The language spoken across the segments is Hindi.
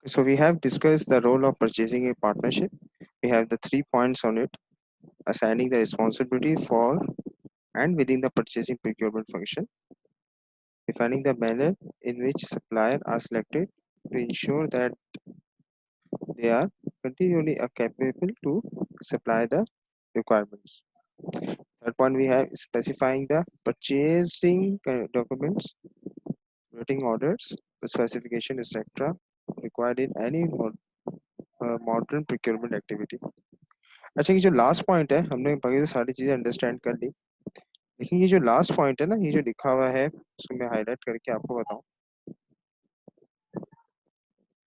So we have discussed the role of purchasing a partnership. We have the 3 points on it: assigning the responsibility for and within the purchasing procurement function, defining the manner in which suppliers are selected to ensure that they are continually capable to supply the requirements. Third point, we have specifying the purchasing documents, writing orders, the specification, etc. required in any modern procurement activity. अच्छा, ये जो लास्ट पॉइंट है हमने बाकी तो सारी चीजें अंडरस्टैंड कर ली, लेकिन ये जो लास्ट पॉइंट है ना, ये जो लिखा हुआ है उसको मैं हाईलाइट करके आपको बताऊं।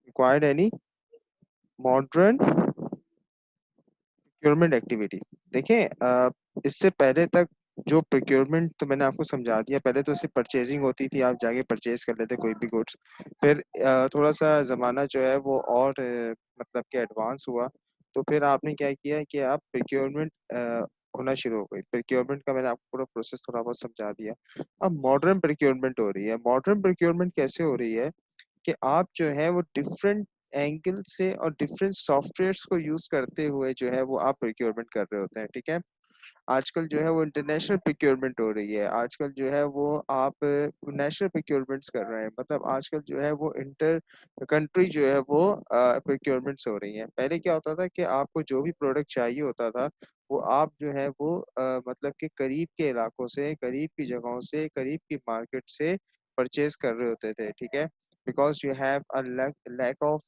Required any modern procurement activity. देखें, इससे पहले तक जो प्रोक्योरमेंट तो मैंने आपको समझा दिया। पहले तो सिर्फ परचेजिंग होती थी, आप जाके परचेज कर लेते कोई भी गुड्स। फिर थोड़ा सा ज़माना जो है वो और मतलब कि एडवांस हुआ, तो फिर आपने क्या किया कि आप प्रोक्योरमेंट होना शुरू हो गई। प्रोक्योरमेंट का मैंने आपको पूरा प्रोसेस थोड़ा बहुत समझा दिया। अब मॉडर्न प्रोक्योरमेंट हो रही है। मॉडर्न प्रोक्योरमेंट कैसे हो रही है कि आप जो है वो डिफरेंट एंगल से और डिफरेंट सॉफ्टवेयर्स को यूज करते हुए जो है वो आप प्रोक्योरमेंट कर रहे होते हैं। ठीक है, आजकल जो है वो इंटरनेशनल प्रोक्योरमेंट हो रही है। आजकल जो है वो आप नेशनल प्रोक्योरमेंट्स कर रहे हैं, मतलब आजकल जो है वो इंटर कंट्री जो है वो प्रोक्योरमेंट्स हो रही हैं। पहले क्या होता था कि आपको जो भी प्रोडक्ट चाहिए होता था वो आप जो है वो मतलब कि करीब के इलाकों से, करीब की जगहों से, करीब की मार्केट से परचेज कर रहे होते थे। ठीक है, because you have a lack of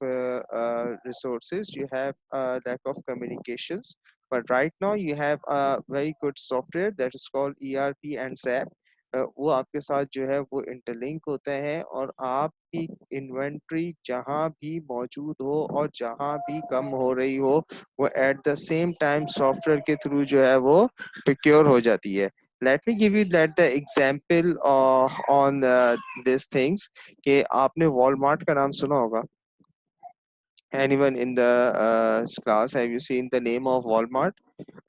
resources, you have a lack of communications. But right now you have a very good software that is called ERP and SAP. वो आपके साथ जो है वो इंटरलिंक होते हैं और आपकी इन्वेंट्री जहाँ भी मौजूद हो और जहाँ भी कम हो रही हो वो at the same time software के थ्रू जो है वो प्रोक्योर हो जाती है। Let me give you that the example on these things कि आपने वॉलमार्ट का नाम सुना होगा। Anyone in the class, have you seen the name of Walmart?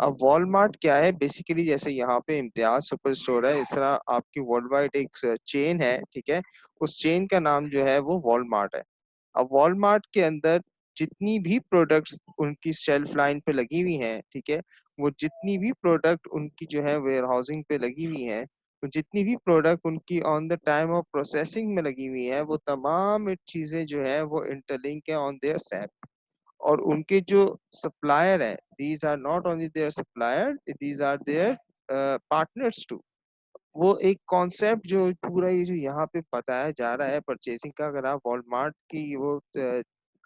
अब वॉलमार्ट क्या है बेसिकली? जैसे यहाँ पे इम्तियाज सुपर स्टोर है, इस तरह आपकी वर्ल्ड वाइड एक चेन है। ठीक है, उस चेन का नाम जो है वो वॉलमार्ट है। अब वॉलमार्ट के अंदर जितनी भी प्रोडक्ट्स उनकी शेल्फ लाइन पे लगी हुई हैं, ठीक है, वो जितनी भी प्रोडक्ट उनकी जो है वेयर हाउसिंग पे लगी हुई हैं, तो जितनी भी प्रोडक्ट उनकी on the time of processing में लगी हुई है, वो तमाम चीजें जो है वो इंटरलिंक है ऑन देयर सैप। और उनके जो सप्लायर हैं, these are not only their supplier, these are their partners too. वो एक कॉन्सेप्ट जो पूरा ये जो यहाँ पे बताया जा रहा है परचेजिंग का, अगर आप वॉलमार्ट की वो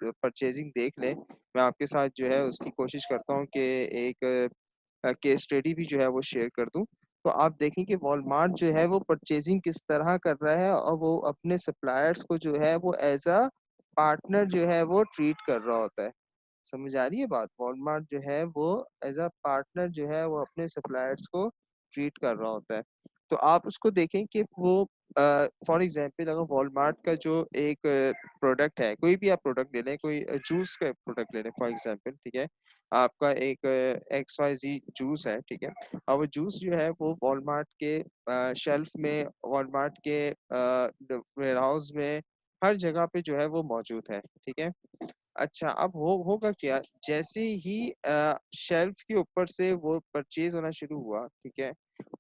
परचेजिंग देख लें, मैं आपके साथ जो है उसकी कोशिश करता हूँ कि एक केस स्टडी भी जो है वो शेयर कर दूं, तो आप देखें कि वॉलमार्ट जो है वो परचेजिंग किस तरह कर रहा है और वो अपने सप्लायर्स को जो है वो एज अ पार्टनर जो है वो ट्रीट कर रहा होता है। समझ आ रही है बात? वॉलमार्ट जो है वो एज अ पार्टनर जो है वो अपने सप्लायर्स को ट्रीट कर रहा होता है। तो आप उसको देखें कि वो फॉर एग्जांपल अगर वॉलमार्ट का जो एक प्रोडक्ट है, कोई भी आप प्रोडक्ट ले लें, कोई जूस का प्रोडक्ट ले लें फॉर एग्जांपल। ठीक है, आपका एक XYZ जूस है। ठीक है, अब वो जूस जो है वो वॉलमार्ट के शेल्फ में, वॉलमार्ट के वेयर हाउस में, हर जगह पे जो है वो मौजूद है। ठीक है, अच्छा, अब हो होगा क्या, जैसे ही शेल्फ के ऊपर से वो परचेज होना शुरू हुआ, ठीक है,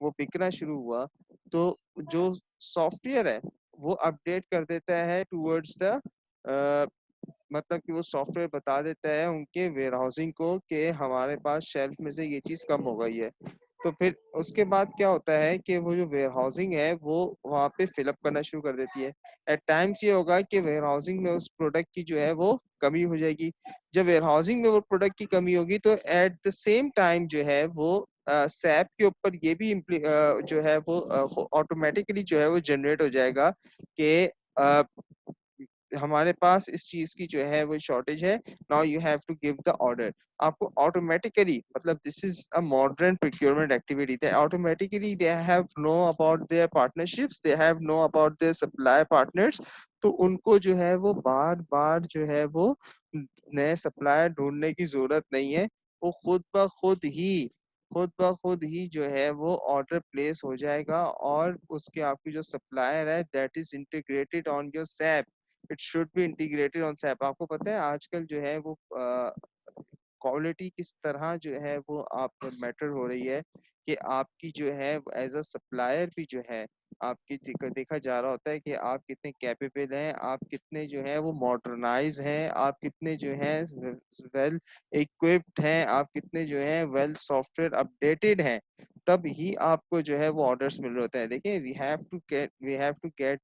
वो बिकना शुरू हुआ, तो जो सॉफ्टवेयर है वो अपडेट कर देता है टूवर्ड्स द मतलब कि वो सॉफ्टवेयर बता देता है उनके वेयर हाउसिंग को कि हमारे पास शेल्फ में से ये चीज कम हो गई है। तो फिर उसके बाद क्या होता है कि वो जो वेयर हाउसिंग है वो वहाँ पे फिलअप करना शुरू कर देती है। एट टाइम्स ये होगा कि वेयर हाउसिंग में उस प्रोडक्ट की जो है वो कमी हो जाएगी। जब वेयर हाउसिंग में वो प्रोडक्ट की कमी होगी तो एट द सेम टाइम जो है वो सैप के ऊपर ये भी जो है वो ऑटोमेटिकली जो है वो जनरेट हो जाएगा कि हमारे पास इस चीज की जो है वो शॉर्टेज है। Now you have to give the order. आपको ऑटोमेटिकली, मतलब this is a modern procurement activity, they automatically they have no about their partnerships, they have no about their supply partners. तो उनको जो है वो बार बार जो है वो नए सप्लायर ढूंढने की जरूरत नहीं है। वो खुद ब खुद ही जो है वो ऑर्डर प्लेस हो जाएगा और उसके आपकी जो सप्लायर है that is integrated on your SAP. It should be integrated on SAP. आपको पता है आजकल जो है वो क्वालिटी किस तरह जो है वो आप मैटर हो रही है कि आपकी जो है एज अ सप्लायर भी जो है आपकी देखा जा रहा होता है कि आप कितने कैपेबल हैं, आप कितने जो है वो मॉडर्नाइज हैं, आप कितने जो है वेल इक्विप्ड हैं, आप कितने जो है वेल सॉफ्टवेयर अपडेटेड हैं, तब ही आपको जो है वो ऑर्डर्स मिल रहे होते हैं। देखिए वी हैव टू गेट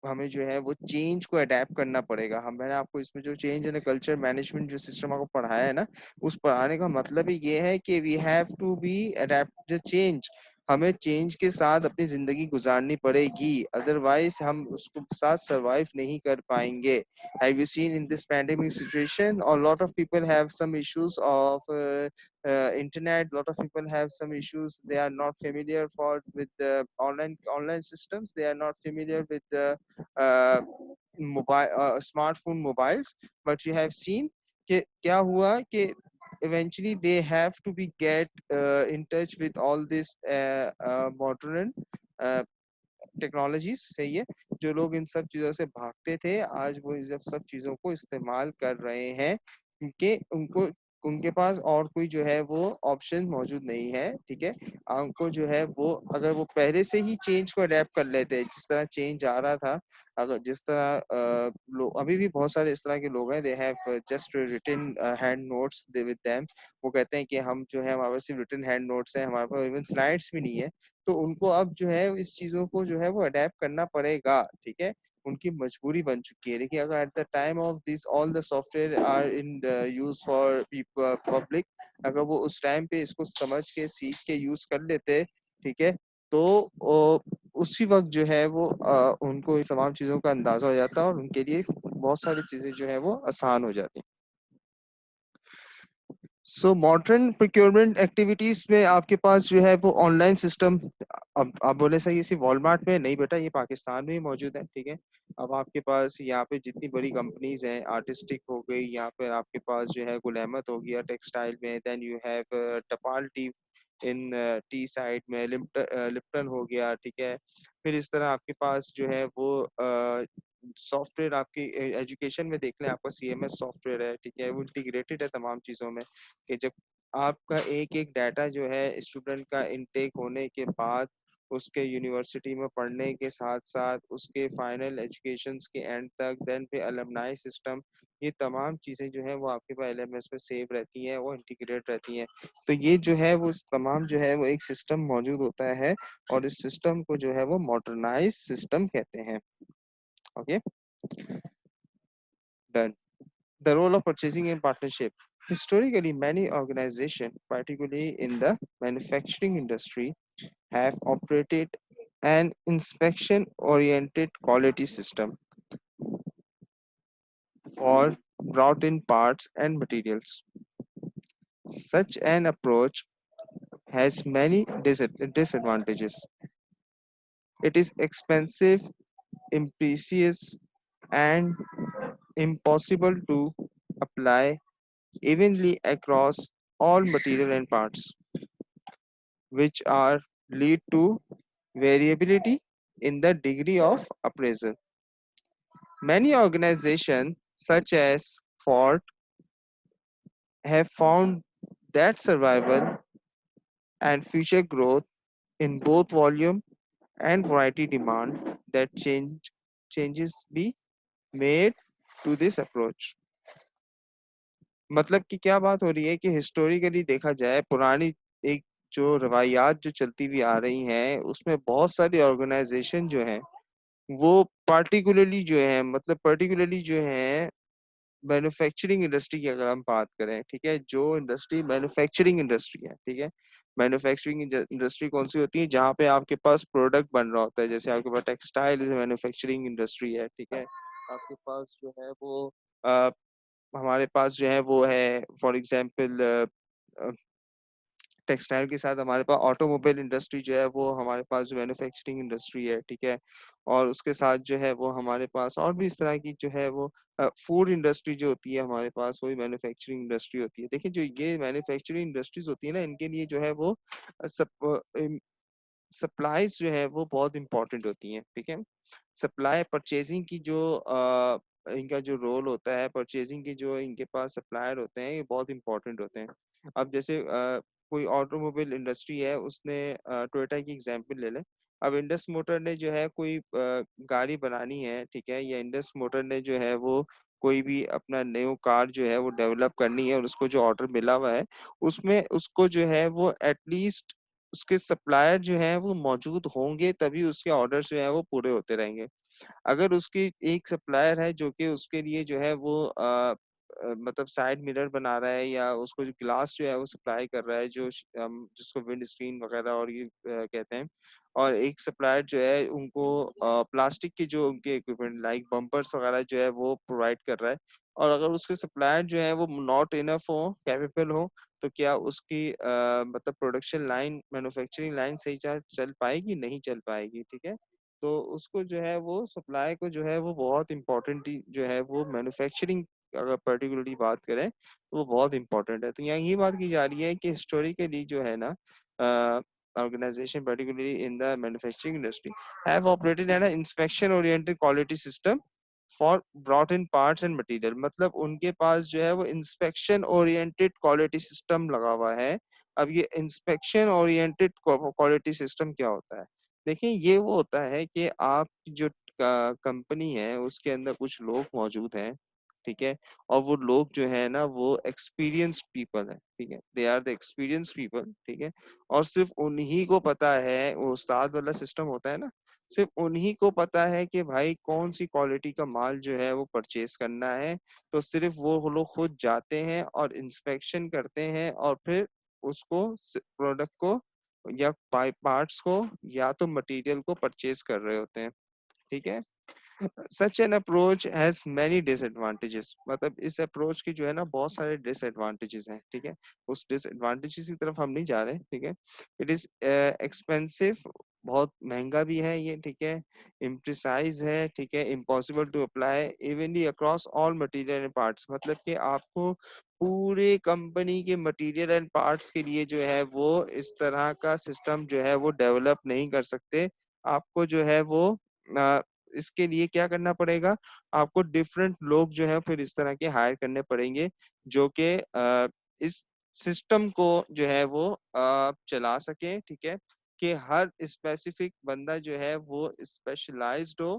हमें जो है वो चेंज को अडेप्ट करना पड़ेगा। हम मैंने आपको इसमें जो चेंज एंड कल्चर मैनेजमेंट जो सिस्टम आपको पढ़ाया है ना, उस पढ़ाने का मतलब ही ये है कि we have to be adept the change. हमें चेंज के साथ अपनी जिंदगी गुजारनी पड़ेगी, अदरवाइज हम उसको साथ सरवाइव नहीं कर पाएंगे। Have you seen in this pandemic situation और lot of people have some issues of internet, lot of people have some issues, they are not familiar for with the online systems, they are not familiar with the uh, mobile smartphone mobiles, but you have seen कि क्या हुआ कि eventually they have to be get in touch with all this modern uh, technologies. सही है, जो लोग इन सब चीजों से भागते थे आज वो इन सब चीजों को इस्तेमाल कर रहे हैं, क्योंकि उनको उनके पास और कोई जो है वो ऑप्शन मौजूद नहीं है। ठीक है, उनको जो है वो अगर वो पहले से ही चेंज को अडेप्ट कर लेते, जिस तरह चेंज आ रहा था, अगर जिस तरह अभी भी बहुत सारे इस तरह के लोग हैं, they have just written hand notes they with them. वो कहते हैं कि हम जो है हमारे पास सिर्फ रिटन हैंड नोट्स हैं, हमारे पास इवन स्लाइड्स भी नहीं है। तो उनको अब जो है इस चीजों को जो है वो अडेप्ट करना पड़ेगा। ठीक है, उनकी मजबूरी बन चुकी है। लेकिन अगर at the time of this all the software are in use for public, अगर वो उस टाइम पे इसको समझ के सीख के यूज कर लेते, ठीक है, तो उसी वक्त जो है वो उनको इस तमाम चीजों का अंदाजा हो जाता है और उनके लिए बहुत सारी चीजें जो है वो आसान हो जाती। सो मॉडर्न प्रोक्योरमेंट एक्टिविटीज में आपके पास जो है वो ऑनलाइन सिस्टम, अब आप बोले सही इसी वॉलमार्ट में नहीं बेटा, ये पाकिस्तान में ही मौजूद है। ठीक है, अब आपके पास यहाँ पे जितनी बड़ी कंपनीज हैं, आर्टिस्टिक हो गई, यहाँ पे आपके पास जो है गुल अहमद हो गया टेक्सटाइल में, देन यू हैव टपाल टी इन टी साइड में, लिप्टन हो गया। ठीक है, फिर इस तरह आपके पास जो है वो सॉफ्टवेयर आपकी एजुकेशन में देख लें, आपका सीएमएस सॉफ्टवेयर है। ठीक है, वो इंटीग्रेटेड है तमाम चीज़ों में, कि जब आपका एक एक डाटा जो है स्टूडेंट का इनटेक होने के बाद उसके यूनिवर्सिटी में पढ़ने के साथ साथ उसके फाइनल एजुकेशन के एंड तक, देन पे अलमनाई सिस्टम, ये तमाम चीज़ें जो है वो आपके पास एलएमएस में सेव रहती हैं, वो इंटीग्रेट रहती हैं। तो ये जो है वो तमाम जो है वो एक सिस्टम मौजूद होता है और इस सिस्टम को जो है वो मॉडर्नाइज सिस्टम कहते हैं। Okay, done. The role of purchasing in partnership. Historically, many organizations, particularly in the manufacturing industry, have operated an inspection oriented quality system for brought in parts and materials. Such an approach has many disadvantages. It is expensive, imprecise, and impossible to apply evenly across all material and parts, which are lead to variability in the degree of appraisal. Many organizations, such as Ford, have found that survival and future growth in both volume and variety demand that changes be made to this approach. मतलब कि क्या बात हो रही है कि हिस्टोरिकली देखा जाए, पुरानी एक जो रवायात जो चलती हुई आ रही हैं, उसमें बहुत सारी ऑर्गेनाइजेशन जो हैं वो पर्टिकुलरली जो है मैन्युफैक्चरिंग इंडस्ट्री की अगर हम बात करें, ठीक है, जो इंडस्ट्री मैन्युफैक्चरिंग इंडस्ट्री है, ठीक है, मैन्युफैक्चरिंग इंडस्ट्री कौन सी होती है, जहाँ पे आपके पास प्रोडक्ट बन रहा होता है, जैसे आपके पास टेक्सटाइल मैन्युफैक्चरिंग इंडस्ट्री है। ठीक है, आपके पास जो है वो अ, हमारे पास जो है वो है फॉर एग्जांपल टेक्सटाइल के साथ हमारे पास ऑटोमोबाइल इंडस्ट्री जो है वो हमारे पास जो मैन्युफैक्चरिंग इंडस्ट्री है। ठीक है, और उसके साथ जो है वो हमारे पास और भी इस तरह की जो है वो फूड इंडस्ट्री जो होती है हमारे पास, वही मैन्युफैक्चरिंग इंडस्ट्री होती है। देखिए, जो ये मैन्युफैक्चरिंग इंडस्ट्रीज होती है ना, इनके लिए जो है वो सप्लाईज जो है वो बहुत इंपॉर्टेंट होती हैं। ठीक है, सप्लाई परचेजिंग की जो इनका जो रोल होता है, परचेजिंग की जो इनके पास सप्लायर होते हैं, ये बहुत इंपॉर्टेंट होते हैं। अब जैसे कोई ऑटोमोबाइल इंडस्ट्री है, उसने टोयोटा की एग्जांपल ले लें। अब इंडस मोटर ने जो है कोई गाड़ी बनानी है, ठीक है, या इंडस मोटर ने जो है वो कोई भी अपना न्यू कार जो है वो डेवलप करनी है, और उसको जो ऑर्डर मिला हुआ है, उसमें उसको जो है वो एटलीस्ट उसके सप्लायर जो है वो मौजूद होंगे, तभी उसके ऑर्डर जो है वो पूरे होते रहेंगे। अगर उसकी एक सप्लायर है जो कि उसके लिए जो है वो मतलब साइड मिरर बना रहा है, या उसको जो ग्लास जो है वो सप्लाई कर रहा है, जो जिसको विंड स्क्रीन वगैरह और ये कहते हैं, और एक सप्लायर जो है उनको प्लास्टिक के जो उनके इक्विपमेंट लाइक बम्पर्स वगैरह जो है वो प्रोवाइड कर रहा है, और अगर उसके सप्लायर जो है वो नॉट इनफ हो, कैपेबल हो, तो क्या उसकी मतलब प्रोडक्शन लाइन, मैन्युफैक्चरिंग लाइन सही चल पाएगी? नहीं चल पाएगी, ठीक है। तो उसको जो है वो सप्लाई को जो है वो बहुत इम्पोर्टेंट जो है वो मैन्युफैक्चरिंग, अगर पर्टिकुलरली बात करें तो वो बहुत इंपॉर्टेंट है। तो यहाँ ये बात की जा रही है कि हिस्टोरिकली जो है ना, organization particularly in the manufacturing industry have operated at an inspection oriented quality system for brought in parts and material। मतलब उनके पास जो है वो इंस्पेक्शन ओरिएंटेड क्वालिटी सिस्टम लगा हुआ है। अब ये इंस्पेक्शन ओरिएंटेड क्वालिटी सिस्टम क्या होता है? देखिए, ये वो होता है कि आप जो कंपनी है उसके अंदर कुछ लोग मौजूद हैं, ठीक है, और वो लोग जो है ना वो एक्सपीरियंस्ड पीपल है, ठीक है, they are the experienced people, ठीक है, और सिर्फ उन्हीं को पता है, वो उस्ताद वाला सिस्टम होता है ना, सिर्फ उन्हीं को पता है कि भाई कौन सी क्वालिटी का माल जो है वो परचेस करना है। तो सिर्फ वो लोग खुद जाते हैं और इंस्पेक्शन करते हैं, और फिर उसको प्रोडक्ट को या पार्ट्स को या तो मटेरियल को परचेज कर रहे होते हैं, ठीक है। Such an approach has many disadvantages. मतलब इस अप्रोच की जो है ना बहुत सारे डिसएडवांटेजेस हैं, ठीक है। उस डिसएडवांटेजेस की तरफ हम नहीं जा रहे, ठीक है। इट इज एक्सपेंसिव, बहुत महंगा भी है ये, ठीक है, इम्प्रिसाइज है, ठीक है, impossible to apply evenly across all material and parts. मतलब कि आपको पूरे कंपनी के मटेरियल एंड पार्ट्स के लिए जो है वो इस तरह का सिस्टम जो है वो डेवलप नहीं कर सकते। आपको जो है वो इसके लिए क्या करना पड़ेगा? आपको डिफरेंट लोग जो है फिर इस तरह के हायर करने पड़ेंगे, जो कि इस सिस्टम को जो है वो चला सके, ठीक है, कि हर स्पेसिफिक बंदा जो है वो स्पेशलाइज्ड हो,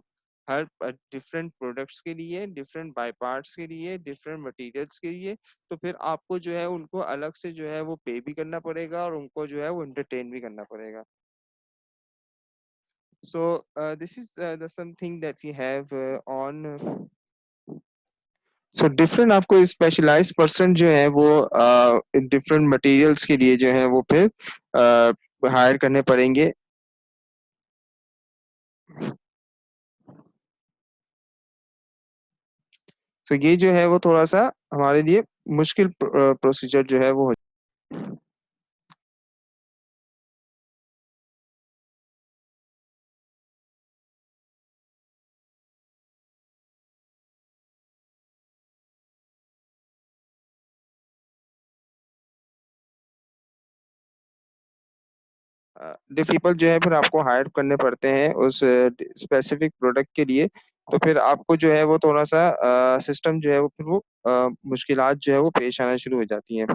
हर डिफरेंट प्रोडक्ट्स के लिए, डिफरेंट बाय पार्ट्स के लिए, डिफरेंट मटेरियल्स के लिए। तो फिर आपको जो है उनको अलग से जो है वो पे भी करना पड़ेगा, और उनको जो है वो एंटरटेन भी करना पड़ेगा। So this is the something that we have on। So different आपको स्पेशलाइज्ड पर्सन जो है वो डिफरेंट मटेरियल्स के लिए जो है वो फिर हायर करने पड़ेंगे। तो ये जो है वो थोड़ा सा हमारे लिए मुश्किल प्रोसीजर जो है वो हो। पीपल जो है फिर आपको हायर करने पड़ते हैं उस स्पेसिफिक प्रोडक्ट के लिए। तो फिर आपको जो है वो थोड़ा सा सिस्टम जो है वो फिर वो मुश्किलात जो है वो पेश आना शुरू हो जाती हैं।